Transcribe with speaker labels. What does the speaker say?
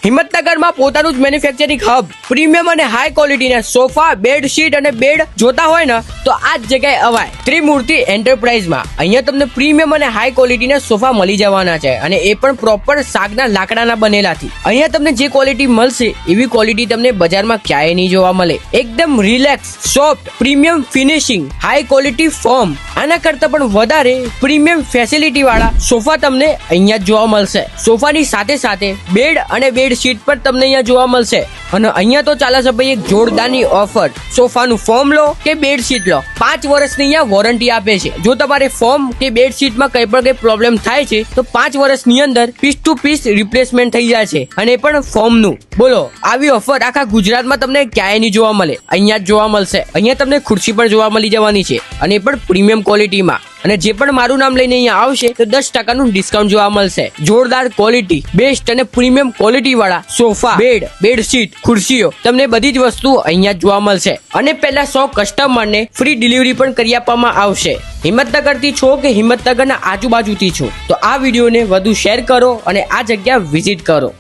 Speaker 1: હિંમતનગરમાં પોતાનું જ manufacturing hub premium અને હાઈ ક્વોલિટીના સોફા, બેડશીટ અને બેડ જોતા હોય ને તો આ જ જગ્યાએ અવાય. ત્રિમૂર્તિ એન્ટરપ્રાઇઝમાં અહીંયા તમને પ્રીમિયમ અને હાઈ ક્વોલિટીના સોફા મળી જવાના છે અને એ પણ પ્રોપર સાગના લાકડાના બનેલાથી. અહીંયા તમને જે ક્વોલિટી મળશે એવી ક્વોલિટી તમને બજારમાં ક્યાંય નહીં જોવા મળે. એકદમ relax, soft, premium finishing, high quality form, આના કરતા પણ વધારે પ્રીમિયમ ફેસિલિટી વાળા સોફા તમને અહીંયા જ જોવા મળશે. સોફાની સાથે સાથે બેડ અને બેડશીટ પણ તમને અહીંયા જોવા મળશે. અને અહીંયા તો ચાલે છે ભાઈ એક જોરદારની ઓફર. સોફાનું ફોર્મ લો કે બેડશીટ લો, 5 વર્ષની અહીંયા વોરંટી આપે છે. જો તમારે ફોર્મ કે બેડશીટમાં કંઈ પણ કંઈ પ્રોબ્લેમ થાય છે તો 5 વર્ષની અંદર પીસ ટુ પીસ રિપ્લેસમેન્ટ થઈ જાય છે, અને એ પણ ફોર્મનું. બોલો, આવી ઓફર આખા ગુજરાતમાં તમને ક્યાંય નહીં જોવા મળે, અહીંયા જ જોવા મળશે. અહીંયા તમને ખુરશી પણ જોવા મળી જવાની છે, અને એ પણ પ્રીમિયમ ક્વોલિટીમાં. અને જે પણ મારું નામ લઈને અહીંયા આવશે તો 10% ડિસ્કાઉન્ટ જોવા મળશે. જોરદાર ક્વોલિટી, બેસ્ટ અને પ્રીમિયમ ક્વોલિટી વાળા સોફા, બેડ, બેડશીટ, ખુરશીઓ તમને બધી જ વસ્તુ અહીંયા જ જોવા મળશે. અને પહેલા 100 કસ્ટમરને ફ્રી ડિલિવરી પણ કરી આપવામાં આવશે. હિંમતનગરથી છો કે હિંમતનગરના આજુબાજુથી છો તો આ વિડીયોને વધુ શેર કરો અને આ જગ્યા વિઝિટ કરો.